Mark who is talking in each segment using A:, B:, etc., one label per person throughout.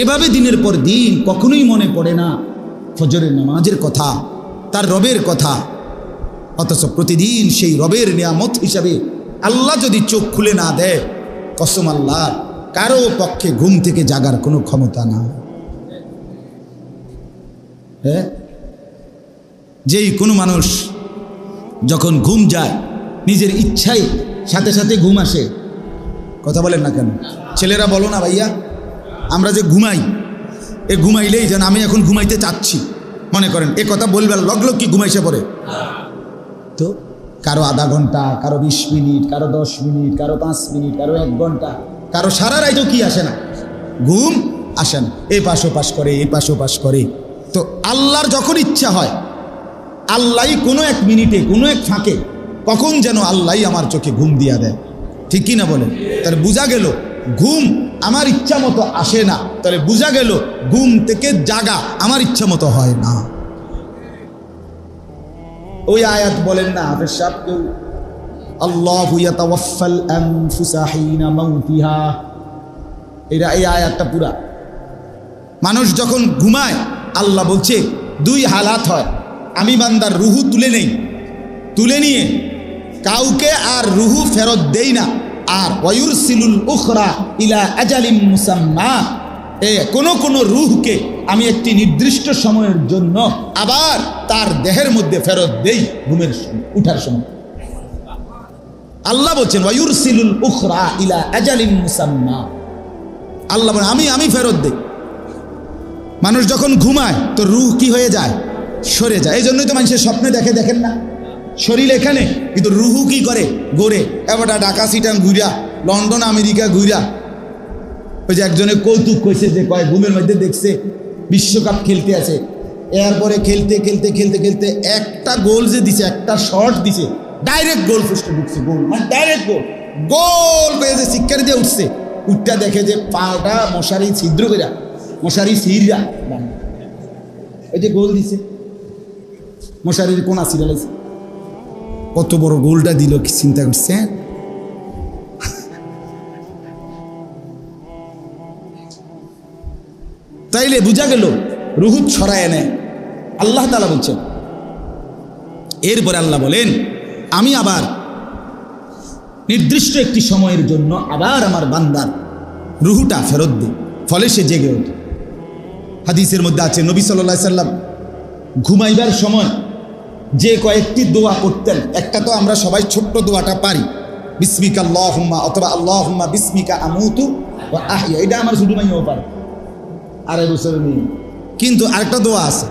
A: এভাবে দিনের পর দিন কখনোই মনে পড়ে না ফজরের নামাজের কথা, তার রবের কথা। অথচ প্রতিদিন সেই রবের নিয়ামত হিসাবে আল্লাহ যদি চোখ খুলে না দেয়, কসম আল্লাহর, কারো পক্ষে ঘুম থেকে জাগার কোনো ক্ষমতা না। হ্যাঁ, যেই কোনো মানুষ যখন ঘুম যায় নিজের ইচ্ছায় সাথে সাথে ঘুম আসে। কথা বলেন না কেন? ছেলেরা বলো না ভাইয়া, আমরা যে ঘুমাই, এ ঘুমাইলেই যেন আমি এখন ঘুমাইতে চাচ্ছি মনে করেন, এ কথা বলবার লগলগ কি ঘুমাইছে পড়ে। তো কারো আধা ঘন্টা, কারো 20 মিনিট, কারো 10 মিনিট, কারো 5 মিনিট, কারো 1 ঘন্টা, কারো সারা রাইতেও কি আসে না, ঘুম আসে না। এই পাশ ওপাশ করে, এই পাশ ওপাশ করে। তো আল্লাহর যখন ইচ্ছা হয়, আল্লাহ কোনো এক মিনিটে, কোনো এক ফাঁকে কখন যেন আল্লাহ আমার চোখে ঘুম দিয়া দেয়। ঠিক কি না বলেন? তাহলে বোঝা গেল ঘুম আমার ইচ্ছা মতো আসে না, তাহলে বোঝা গেল ঘুম থেকে জাগা আমার ইচ্ছা মতো হয় না। ওই আয়াত বলেন না হাফেজ সাহেব কেউ, আল্লাহু ইয়াতাওয়াফাল আনফুসা হিনা মাউতিহা, এই আয়াতটা পুরা। মানুষ যখন ঘুমায় আল্লাহ বলছে 2 হালাত হয়, আমি বান্দার রুহু তুলে নেই, তুলে নিয়ে কাউকে আর রুহু ফেরত দেই না। আর ওয়ায়ুরসিলুল উখরা ইলা আজালিম মুসাম্মা, কোন রুহকে আমি একটি নির্দিষ্ট সময়ের জন্য আবার তার দেহের মধ্যে ফেরত দেই ঘুমের উঠার সময়। আল্লাহ বলছেন ওয়ায়ুরসিলুল উখরা ইলা আজালিম মুসাম্মা, আল্লাহ বলেন আমি ফেরত দেই। মানুষ যখন ঘুমায় তো রুহ কি হয়ে যায়? সরে যায়। এই জন্যই তো মানুষের স্বপ্নে দেখে, দেখেন না, শরীর এখানে কিন্তু রুহু কি করে? গোরে। এবার ঢাকা সিটাং ঘুরা, লন্ডন আমেরিকা ঘুরা। ওই যে একজনে কৌতুক কইছে যে কয় ঘুমের মধ্যে দেখছে বিশ্বকাপ খেলতে আছে, এরপরে খেলতে খেলতে খেলতে খেলতে একটা গোল যে দিছে, একটা শট দিছে, ডাইরেক্ট গোল পোস্টে ঢুকছে, গোল মানে ডাইরেক্ট গোল, গোল পেয়ে যে শিক্ষার দিয়ে উঠছে, উঠটা দেখে যে পাটা মশারি ছিদ্র করে, মশারি ছিঁড়া, ওই যে গোল দিছে, মশারির কোনা ছিঁড়ালাইছে। কত বড় গোলটা দিল, কি চিন্তা করছে? তাইলে বুঝা গেল রুহু ছড়ায় নেয় আল্লাহ তাআলা বলছেন। এরপরে আল্লাহ বলেন আমি আবার নির্দিষ্ট একটি সময়ের জন্য আবার আমার বান্দার রুহুটা ফেরত দিই, ফলে সে জেগে ওঠে। হাদিসের মধ্যে আছে নবী সাল্লাল্লাহু আলাইহি সাল্লাম ঘুমাইবার সময় যে কয়েকটি দোয়া করতেন, একটা তো আমরা সবাই ছোট্ট দোয়াটা পারি, বিসমিকা আল্লাহুম্মা, অথবা আল্লাহুম্মা বিসমিকা আমুতু ওয়া আহইয়া, এটা আমার ছোট ভাইও পারে, 2.5 বছরের মেয়ে। কিন্তু আরেকটা দোয়া আছে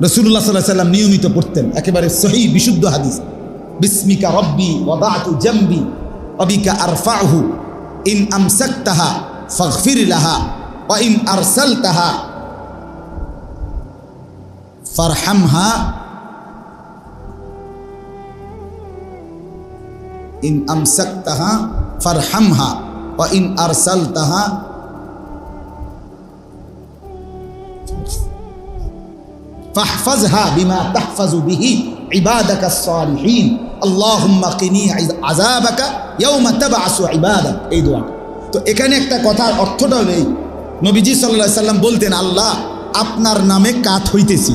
A: রাসূলুল্লাহ সাল্লাল্লাহু আলাইহি সাল্লাম নিয়মিত পড়তেন, একেবারে সহিহ বিশুদ্ধ হাদিস, বিসমিকা রব্বি ওয়াদাতু জামবি ওয়াবিকা আরফাহু ইন আমসাকতাহা ফাগফির লাহা ওয়া ইন আরসালতাহা ফারহামহা ইন আমসাকতাহা ফারহামহা ওয়া ইন আরসালতাহা ফাহফাজহা বিমা তাহফাজু বিহি ইবাদাকাস সালিহিন আল্লাহুম্মা কিনি আযাবাকা ইয়াওমা তাবআসু ইবাদাক। এই দোয়া। তো এখানে একটা কথার অর্থটা হলো এই, নবীজি সাল্লাল্লাহু আলাইহি সাল্লাম বলতেন, আল্লাহ আপনার নামে কাত হইতেছি,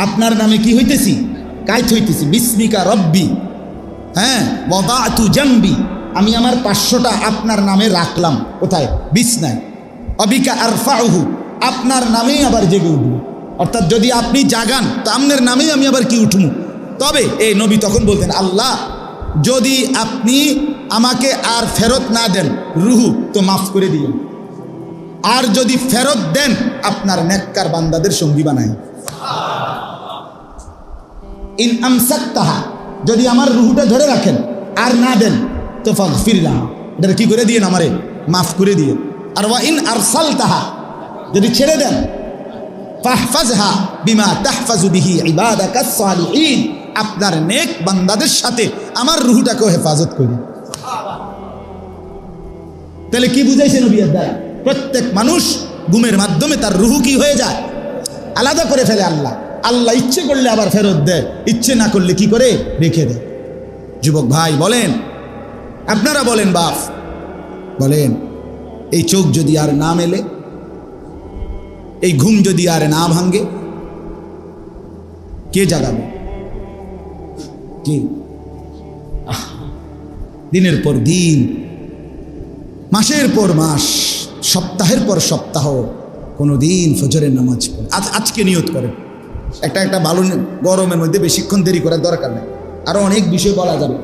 A: আপনার নামে কি হইতেছি? কাত হইতেছি। বিসমিকা রব্বি, হ্যাঁ, ওয়াদাতু জামবি, আমি আমার 500টা আপনার নামে রাখলাম, কোথায়? বিছনায়। অবিকা আরফাউহু, আপনার নামেই আবার জেগে উঠব, অর্থাৎ যদি আপনি জাগান তো আপনার নামেই আমি আবার কি উঠবো। তবে এই নবী তখন বলতেন, আল্লাহ যদি আপনি আমাকে আর ফেরত না দেন রুহু, তো মাফ করে দিন, আর যদি ফেরত দেন আপনার নেককার বান্দাদের সঙ্গী বানায়। ইন আমসাকতাহা, যদি আমার রুহুটা ধরে রাখেন আর না দেন তো ফাগফির লাহা, এটা কি করে দিয়েন? আমারে মাফ করে দিয়ে। আর ওয়া ইন আরসালতাহা, যদি ছেড়ে দেন, ফাহফাজহা বিমা তাহফাজু বিহি ইবাদাকাস সালিহিন, আপনার নেক বান্দাদের সাথে আমার রুহুটাকেও হেফাজত করি। তাহলে কি বুঝাইছে নবীর দ্বারা? প্রত্যেক মানুষ ঘুমের মাধ্যমে তার রুহু কি হয়ে যায়? আলাদা করে ফেলে আল্লাহ। আল্লাহ ইচ্ছে করলে আবার ফেরত দেয়, ইচ্ছে না করলে কি করে? রেখে দেয়। যুবক ভাই বলেন, আপনারা বলেন, বাপ বলেন, এই চোখ যদি আর না মেলে, এই ঘুম যদি আর না ভাঙ্গে, কে জাগাবে? কে? দিনের পর দিন, মাসের পর মাস, সপ্তাহের পর সপ্তাহ কোনো দিন ফজরের নামাজ পড়ে। আজকে নিয়ত করেন, একটা ভালো, গরমের মধ্যে বেশিক্ষণ দেরি করার দরকার নেই। আরও অনেক বিষয় বলা যাবে,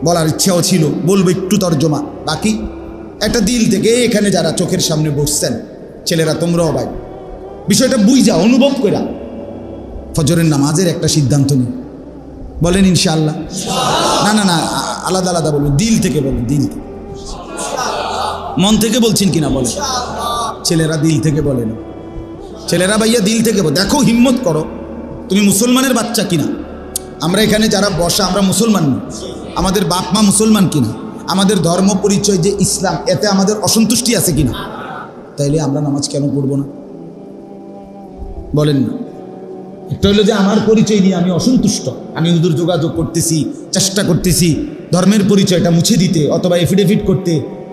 A: বলার ইচ্ছাও ছিল, বলবো একটু তর্জমা। বাকি একটা দিল থেকে এখানে যারা চোখের সামনে বসছেন, ছেলেরা তোমরাও ভাই, বিষয়টা বুঝা অনুভব করা ফজরের নামাজের একটা সিদ্ধান্ত নিই। বলেন ইনশাআল্লাহ? না না না, আলাদা আলাদা বলবেন, দিল থেকে বলেন, দিল থেকে। মন থেকে বলছেন কিনা বলেন? ছেলেরা দিল থেকে বলেন, ছেলেরা ভাইয়া দিল থেকে বল। দেখো, হিম্মত করো, তুমি মুসলমানের বাচ্চা কিনা। আমরা এখানে যারা বসা, আমরা মুসলমান না, আমাদের বাপ মা মুসলমান কিনা, আমাদের ধর্ম পরিচয় যে ইসলাম, এতে আমাদের অসন্তুষ্টি আছে কিনা, তাইলে আমরা নামাজ কেন পড়বো না? বলেন না। একটা হলো যে আমার পরিচয় নিয়ে আমি অসন্তুষ্ট, আমি হুজুর যোগাযোগ করতেছি, চেষ্টা করতেছি ধর্মের পরিচয়টা মুছে দিতে, অথবা এফিডেভিট করতে।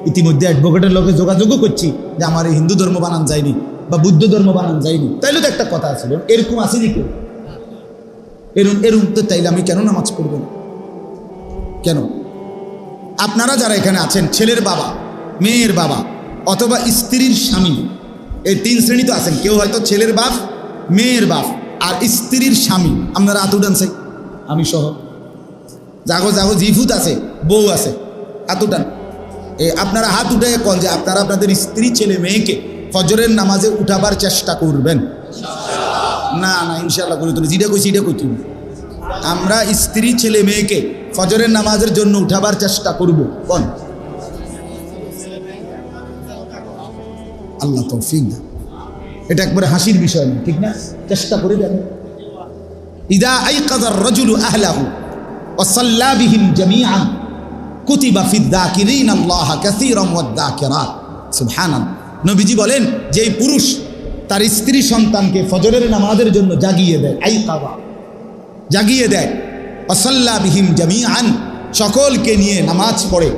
A: ইতিমধ্যে অ্যাডভোকেটের লোকে যোগাযোগও করছি যে আমার এই হিন্দু ধর্ম বানান যায়নি বা বুদ্ধ ধর্ম বানান যায়নি। তাইলে তো একটা কথা আছে, এরকম আসেনি কেউ? এরকম তো, তাইলে আমি কেন নামাজ পড়ব না? কেন? আপনারা যারা এখানে আছেন, ছেলের বাবা, মেয়ের বাবা, অথবা স্ত্রীর স্বামী, এই তিন শ্রেণী তো আছেন। কেউ হয়তো ছেলের বাপ, মেয়ের বাপ আর স্ত্রীর স্বামী। আপনারা হাত উঠান, চাই আমি সহ। জাগো জাগো, জিফুত আছে, বউ আছে, হাত উঠান। আপনারা হাত উঠে কল যে আপনারা আপনাদের স্ত্রী, ছেলে, মেয়েকে ফজরের নামাজে উঠাবার চেষ্টা করবেন। না না, ইনশাআল্লাহ করে তুলি, যেটা কইছি এটা কইছি। আমরা স্ত্রী, ছেলে, মেয়েকে ফজরের নামাজের জন্য উঠাবার চেষ্টা করব। কোন? আল্লাহ তৌফিক দেন। এটা একবারে হাসির বিষয় না, ঠিক না? চেষ্টা করে দেন। ইদা আইকাযার রাজুলু আহলাহু ওয়া সাল্লা বিহিম জামিআন কুতিবা ফিদ-যাকিরিনা আল্লাহ কাসীরান ওয়াদ-যাকিরাত। সুবহানাল্লাহ। নবীজি বলেন, যে পুরুষ তার স্ত্রী সন্তানকে ফজরের নামাজের জন্য জাগিয়ে দেয়, আইকাযা, জাগিয়ে দেয়, ওয়া সাল্লা বিহিম জামিআন, সকলকে নিয়ে নামাজ পড়ে,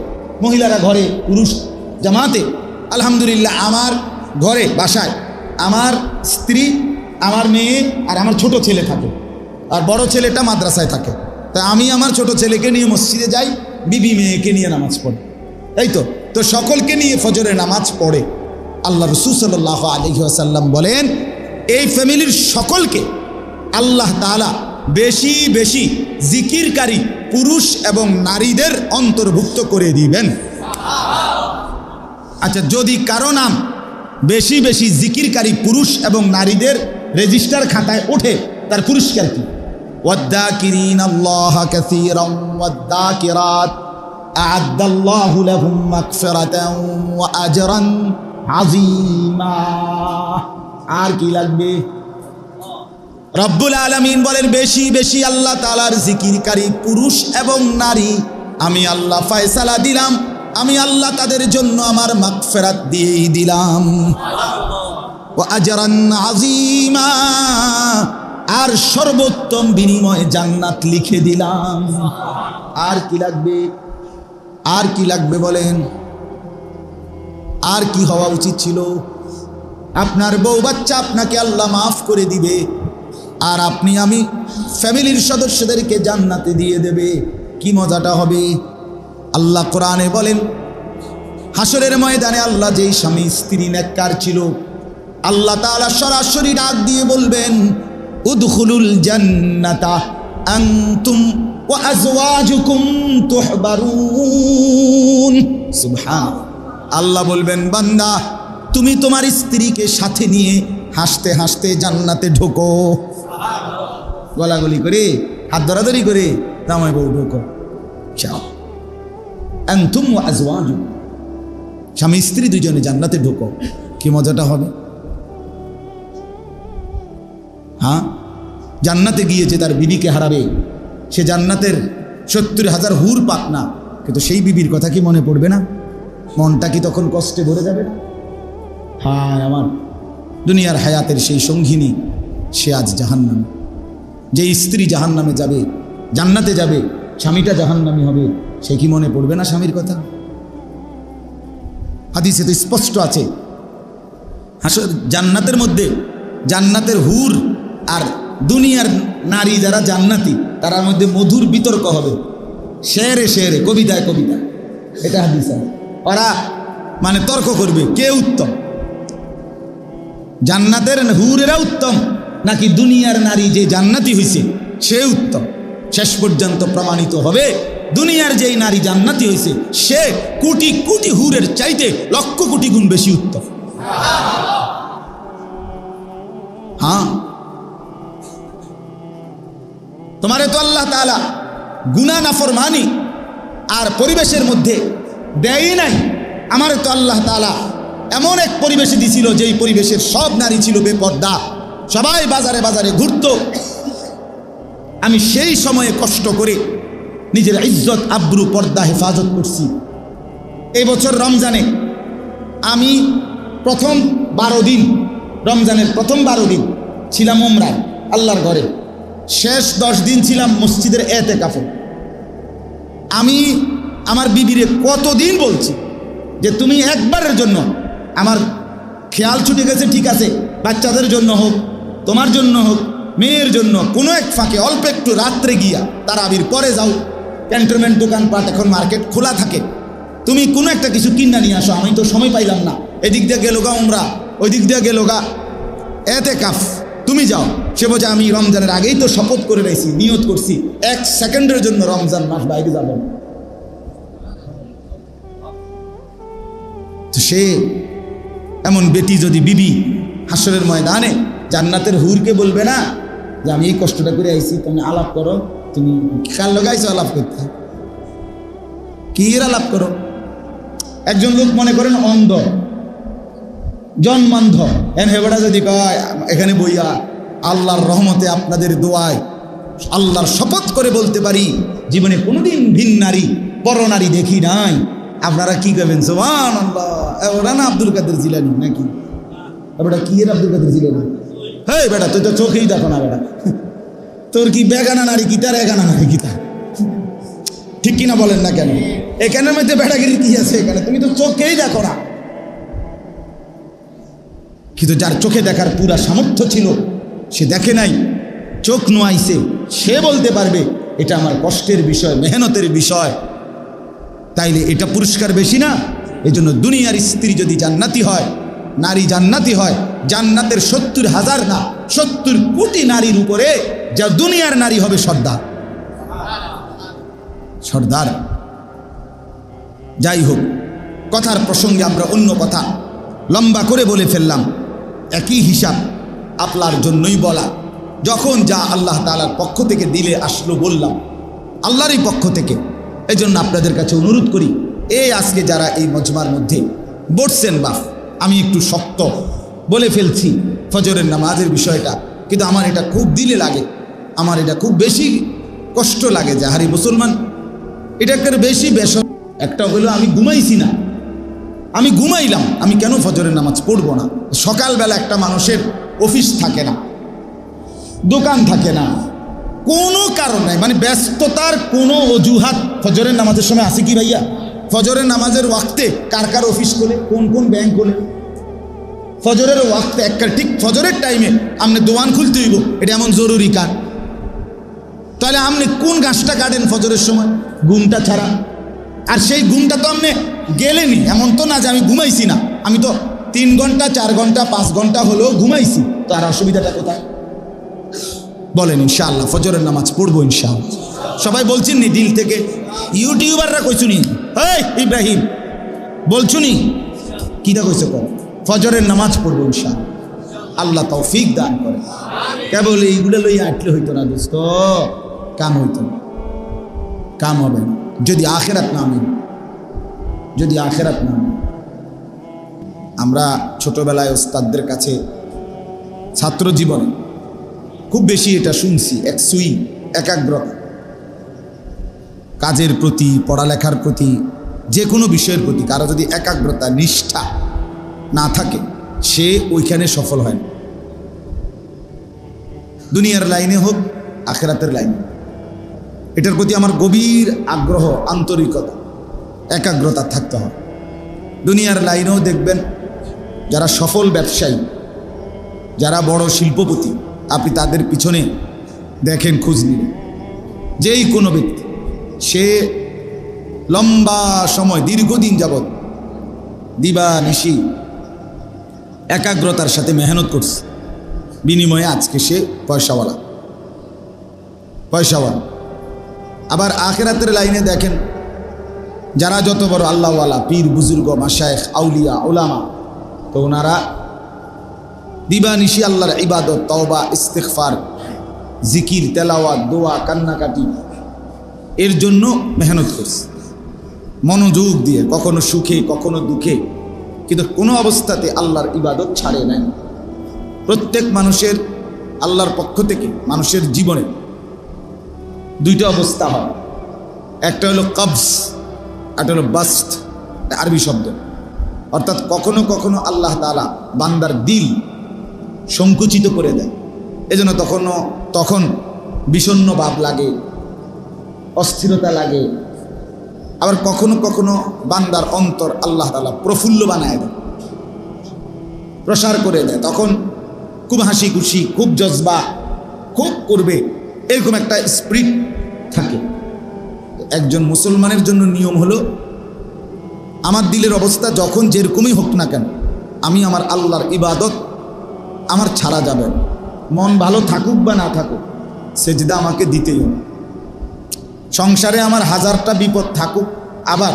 A: মহিলারা ঘরে, পুরুষ জামাতে। আলহামদুলিল্লাহ, আমার ঘরে, বাসায় আমার স্ত্রী, আমার মেয়ে আর আমার ছোট ছেলে থাকে, আর বড় ছেলেটা মাদ্রাসায় থাকে। তাই আমি আমার ছোট ছেলেকে নিয়ে মসজিদে যাই, বিবি মেয়েকে নিয়ে নামাজ পড়ে, তাই তো। তো সকলকে নিয়ে ফজরের নামাজ পড়ে। আল্লাহ রাসূল সাল্লাল্লাহু আলাইহি ওয়াসাল্লাম বলেন, এই ফ্যামিলির সকলকে আল্লাহ তাআলা বেশি বেশি জিকিরকারী পুরুষ এবং নারীদের অন্তর্ভুক্ত করে দিবেন। আচ্ছা, যদি কারো নাম বেশি বেশি জিকিরকারী পুরুষ এবং নারীদের রেজিস্টার খাতায় ওঠে, তার পুরস্কার কি? ওয়াদ-যাকিরিনাল্লাহা কাসীরান ওয়াদ-যাকিরাত আ'আদ্দাল্লাহু লাহুম মাগফিরাতান ওয়া আজরান আযীমা। আর কি লাগবে? রব্বুল আলামিন বলেন, বেশি বেশি আল্লাহ তাআলার জিকিরকারী পুরুষ এবং নারী আমি আল্লাহ ফয়সালা দিলাম, আমি আল্লাহ তাদের জন্য আমার মাগফিরাত দিয়েই দিলাম। ওয়া আজরান আযীমা, আর সর্বোত্তম বিনিময়ে জান্নাত লিখে দিলাম। আর কি লাগবে? আর কি লাগবে বলেন? আর কি হওয়া উচিত ছিল? আপনার বউ বাচ্চা আপনাকে আল্লাহ মাফ করে দিবে, আর আপনি আমি ফ্যামিলির সদস্যদেরকে জান্নাতে দিয়ে দেবে। কি মজাটা হবে! আল্লাহ কোরআনে বলেন, হাসরের ময়দানে আল্লাহ যেই স্বামী স্ত্রী নেককার ছিল, আল্লাহ তাআলা সরাসরি ডাক দিয়ে বলবেন, উদখুলুল জান্নাতা আনতুম ওয়া আজওয়াজুকুম তুহবারুন। সুবহানাল্লাহ। আল্লাহ বলবেন, বান্দা তুমি তোমার স্ত্রীকে সাথে নিয়ে হাসতে হাসতে জান্নাতে ঢোকো। গলাগলি করে, হাত ধরাধরি করে, জামাই বউ ঢোকো। আনতুম ওয়া আজওয়াজুকুম, স্বামী স্ত্রী দুজনে জান্নাতে ঢোকো। কি মজাটা হবে! হ্যাঁ, জান্নাতে গিয়েছে, তার বিবিকে হারাবে, সে জান্নাতের 70,000 হুর পাক না, কিন্তু সেই বিবির কথা কি মনে পড়বে না? মনটা কি তখন কষ্টে ভরে যাবে না? হায় আমার দুনিয়ার হায়াতের সেই সঙ্গিনী, সে আজ জাহান্নামে। যে স্ত্রী জাহান্নামে যাবে, জান্নাতে যাবে, স্বামীটা জাহান্নামী হবে, সে কি মনে পড়বে না স্বামীর কথা? হাদিসে তো স্পষ্ট আছে, হাসর জান্নাতের মধ্যে জান্নাতের হুর আর দুনিয়ার নারী যারা জান্নাতি তার মধ্যে মধুর বিতর্ক হবে, শেরে শেরে, কবিতায় কবিতা। এটা হাদিস। ওরা মানে তর্ক করবে কে উত্তম, জান্নাতের হুরেরা উত্তম নাকি দুনিয়ার নারী যে জান্নাতি হয়েছে সে উত্তম। শেষ পর্যন্ত প্রমাণিত হবে দুনিয়ার যেই নারী জান্নাতি হয়েছে সে কোটি কোটি হুরের চাইতে লক্ষ কোটি গুণ বেশি উত্তম। হ্যাঁ, তোমারে তো আল্লাহ তাআলা গুনাহ নাফরমানি আর পরিবেশের মধ্যে দেয় নাই। আমারে তো আল্লাহ তাআলা এমন এক পরিবেশে দিছিল যেই পরিবেশের সব নারী ছিল বেপর্দা, সবাই বাজারে বাজারে ঘুরত। আমি সেই সময়ে কষ্ট করে নিজের ইজ্জত আব্রু পর্দা হেফাজত করছি। এই বছর রমজানে আমি প্রথম 12 দিন, রমজানের প্রথম 12 দিন ছিলাম উমরায় আল্লাহর ঘরে, শেষ 10 দিন ছিলাম মসজিদের এতেকাফে। আমি আমার বিবিরে কতদিন বলছি যে তুমি একবারের জন্য, আমার খেয়াল ছুটে গেছে ঠিক আছে, বাচ্চাদের জন্য হোক, তোমার জন্য হোক, মেয়ের জন্য কোনো এক ফাঁকে অল্প একটু রাত্রে গিয়া তারাবির পরে যাও, ক্যান্টনমেন্ট দোকানপাট এখন মার্কেট খোলা থাকে, তুমি কোনো একটা কিছু কিনা নিয়ে আসো। আমি তো সময় পাইলাম না, এদিক দিয়ে গেল গা উমরা, ওই দিক দিয়ে গেল গা এতেকাফ, তুমি যাও। সে বোঝা আমি রমজানের আগেই তো শপথ করে রয়েছি, নিয়ত করছি 1 সেকেন্ডের জন্য রমজান মাস বাইরে যাব। তো সে এমন বেটি যদি বিবি হাসরের ময়দানে জান্নাতের হুরকে বলবে না যে আমি এই কষ্টটা করে আইছি, তুমি আলাপ করো, তুমি কার লাগাইছো আলাপ করতে, কি এর আলাপ করো। একজন লোক মনে করেন অন্ধ, জন্মান্ধ, হেবেটা যদি কয় এখানে বইয়া আল্লাহর রহমতে আপনাদের দোয়ায় আল্লাহর শপথ করে বলতে পারি জীবনে কোনোদিন ভিন নারী পর নারী দেখি নাই, আপনারা কি করবেন? সুবহানাল্লাহ। ওরা না আব্দুল কাদের জিলানী নাকি? বেটা কি এর আব্দুল কাদের জিলানী? হ্যাঁ বেটা তুই তো চোখেই দেখো না বেটা, তোর কি বেগানা নারী কি তার এগানা নারী কি তার, ঠিক কিনা বলেন না কেন? এখানের মধ্যে বেটাগিরি কি আছে এখানে? তুমি তো চোখেই দেখো না। কিন্তু যার চোখে দেখার পুরা সামর্থ্য ছিল সে দেখে নাই, চোখ নোয়াইছে, সে বলতে পারবে এটা আমার কষ্টের বিষয়, মেহনতের বিষয়। তাইলে এটা পুরস্কার বেশি না? এই জন্য দুনিয়ার স্ত্রী যদি জান্নাতি হয়, নারী জান্নাতি হয়, জান্নাতের 70,000 না 70 কোটি নারীর উপরে যা দুনিয়ার নারী হবে সর্দার। সর্দার। যাই হোক, কথার প্রসঙ্গে আমরা অন্য কথা লম্বা করে বলে ফেললাম। একই হিসাব আপনার জন্যই বলা, যখন যা আল্লাহ তাআলার পক্ষ থেকে দিলে আসলো বললাম আল্লাহরই পক্ষ থেকে। এই জন্য আপনাদের কাছে অনুরোধ করি, এই আজকে যারা এই মজমার মধ্যে বসছেন, বাপ আমি একটু শক্ত বলে ফেলছি ফজরের নামাজের বিষয়টা, কিন্তু আমার এটা খুব দিলে লাগে, আমার এটা খুব বেশি কষ্ট লাগে যে হারি মুসলমান এটাকে বেশি একটা হলো আমি ঘুমাইছি না, আমি ঘুমাইলাম, আমি কেন ফজরের নামাজ পড়বো না? সকালবেলা একটা মানুষের অফিস থাকে না, দোকান থাকে না, কোনো কারণ নাই, মানে ব্যস্ততার কোনো অজুহাত ফজরের নামাজের সময় আছে কি ভাইয়া? ফজরের নামাজের ওয়াক্তে কার কার অফিস খোলে, কোন কোন ব্যাংক খোলে? ফজরের ওয়াক্তে একটা ঠিক ফজরের টাইমে আপনি দোকান খুলতে হইব, এটা এমন জরুরি কাজ। তাহলে আপনি কোন গাছটা কাটেন ফজরের সময়? ঘুমটা ছাড়া। আর সেই ঘুমটা তো আপনি গেলেনি, এমন তো না যে আমি ঘুমাইছি না, আমি তো 3 ঘন্টা 4 ঘন্টা 5 ঘন্টা হলেও ঘুমাইছি, তার অসুবিধাটা কোথায়? বলেন ইনশাআল্লাহ ফজরের নামাজ পড়বো ইনশাআল্লাহ। সবাই বলছেন নি দিল থেকে? ইউটিউবাররা কইছুনি, এই ইব্রাহিম বলছুনি কিটা কইছো? ফজরের নামাজ পড়বো ইনশাআল্লাহ, আল্লাহ তৌফিক দান করে। কেবল এইগুলো লইয়া আটলে হইতো না দোস্ত, কাম হইতো না, কাম হবে না যদি আখেরাত না মেনে, যদি আখেরাত না মেনে। আমরা ছোটবেলায় ওস্তাদদের কাছে ছাত্র জীবনে খুব বেশি এটা শুনছি, এক সুই একাগ্রতা, কাজের প্রতি, পড়ালেখার প্রতি, যে কোনো বিষয়ের প্রতি কারো যদি একাগ্রতা নিষ্ঠা না থাকে সে ওইখানে সফল হয় না, দুনিয়ার লাইনে হোক আখেরাতের লাইনে। এটার প্রতি আমার গভীর আগ্রহ, আন্তরিকতা, একাগ্রতা থাকতে হয়। দুনিয়ার লাইনেও দেখবেন যারা সফল ব্যবসায়ী যারা বড় শিল্পপতি, আপনি তাদের পিছনে দেখেন, খোঁজ নিন, যেই কোনো ব্যক্তি সে লম্বা সময় দীর্ঘদিন যাবৎ দিবা নিশি একাগ্রতার সাথে মেহনত করছে, বিনিময়ে আজকে সে পয়সাওয়ালা। আবার আখিরাতের লাইনে দেখেন, যারা যত বড় আল্লাহওয়ালা, পীর বুজুর্গ, মাশায়েখ, আউলিয়া, ওলামা, তো ওনারা দিবানিশি আল্লাহর ইবাদত, তওবা, ইস্তিগফার, জিকির, তেলাওয়াত, দোয়া, কান্নাকাটি এর জন্য মেহনত করছে মনোযোগ দিয়ে, কখনো সুখে কখনো দুঃখে, কিন্তু কোনো অবস্থাতে আল্লাহর ইবাদত ছাড়ে নাই। প্রত্যেক মানুষের আল্লাহর পক্ষ থেকে মানুষের জীবনে দুইটা অবস্থা হয়, একটা হলো কবজ, একটা হলো বাস্ট, আরবি শব্দ। অর্থাৎ কখনো কখনো আল্লাহ তাআলা বান্দার দিল সংকুচিত করে দেয়, এজন্য তখন বিষণ্ণ ভাব লাগে, অস্থিরতা লাগে। আবার কখনো কখনো বান্দার অন্তর আল্লাহ তাআলা প্রফুল্ল বানায় দেয়, প্রসার করে দেয়, তখন খুব হাসি খুশি, খুব জজবা, খুব করবে, এরকম একটা স্পিরিট থাকে। একজন মুসলমানের জন্য নিয়ম হলো, আমার দিলের অবস্থা যখন যেরকমই হোক না কেন, আমি আমার আল্লাহর ইবাদত আমার ছাড়া যাবে না। মন ভালো থাকুক বা না থাকুক, সেজদা আমাকে দিতেই হবে। সংসারে আমার হাজারটা বিপদ থাকুক, আবার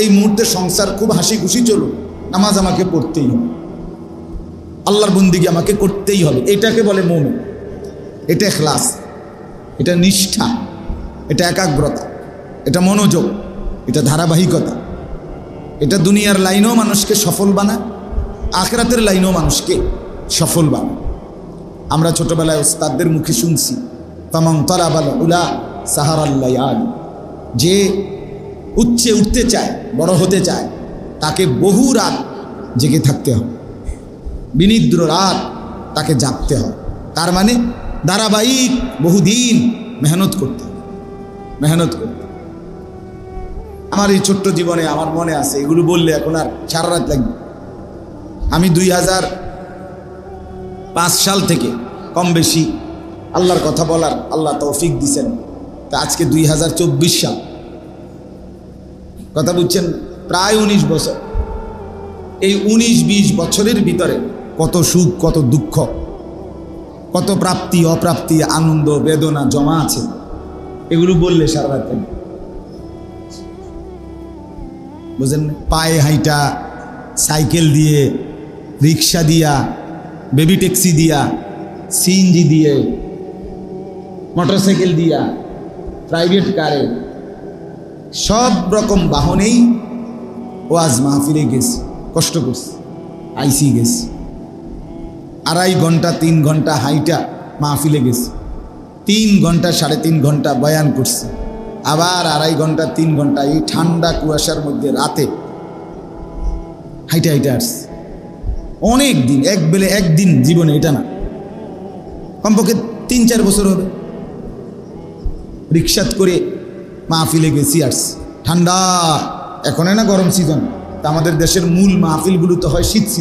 A: এই মুহূর্তে সংসার খুব হাসি খুশি চলুক, নামাজ আমাকে পড়তেই হবে, আল্লাহর বন্দিগি আমাকে করতেই হবে। এটাকে বলে মুমিন। এটা ইখলাস, এটা নিষ্ঠা, এটা একাগ্রতা, এটা মনোযোগ, এটা ধারাবাহিকতা। এটা দুনিয়ার লাইনেও মানুষকে সফল বানায়, আখিরাতের লাইনেও মানুষকে সফল বানায়। আমরা ছোটবেলায় ওস্তাদদের মুখে শুনছি, ফামান তালাবাল উলা সাহারাল লায়ালি, যে উচ্চে উঠতে চায়, বড় হতে চায়, তাকে বহু রাত জেগে থাকতে হবে, বিনিদ্র রাত তাকে জাগতে হয়। তার মানে ধারাবাহিক বহুদিন মেহনত করতে। আমার এই ছোট্ট জীবনে আমার মনে আছে, এগুলো বললে এখন আর সারা রাত লাগবে। আমি 2005 সাল থেকে কম বেশি আল্লাহর কথা বলার আল্লাহ তৌফিক দিছেন। তা আজকে 2024 সাল, কথা বুঝছেন, প্রায় 19 বছর। এই 19-20 বছরের ভিতরে কত সুখ, কত দুঃখ, কত প্রাপ্তি অপ্রাপ্তি, আনন্দ বেদনা জমা আছে, এগুলো বললে সারা রাত লাগবে। বুঝলেন? পায়ে হাইটা, সাইকেল দিয়ে, রিক্সা দিয়া, বেবি ট্যাক্সি দিয়া, সিএনজি দিয়ে, মোটরসাইকেল দিয়া, প্রাইভেট কারে, সব রকম বাহনেই ওয়াজ মাহফিলে গেছি, কষ্ট করছি, আইসি গেছি, 2.5 ঘন্টা 3 ঘন্টা হাইটা মাহফিলে গেছি, 3 ঘন্টা 3.5 ঘন্টা বয়ান করছি, আবার 2.5 ঘন্টা 3 ঘন্টা এই ঠান্ডা কুয়াশার মধ্যে রাতে হাইটা আসছি। অনেক দিন, একদিন জীবনে, এটা না, কমপক্ষে 3-4 বছর হবে রিক্সাত করে মাহফিলে গেছি, আসছি। ঠান্ডা, এখন না গরম সিজন, তা আমাদের দেশের মূল মাহফিলগুলো তো হয় শীত সিজন।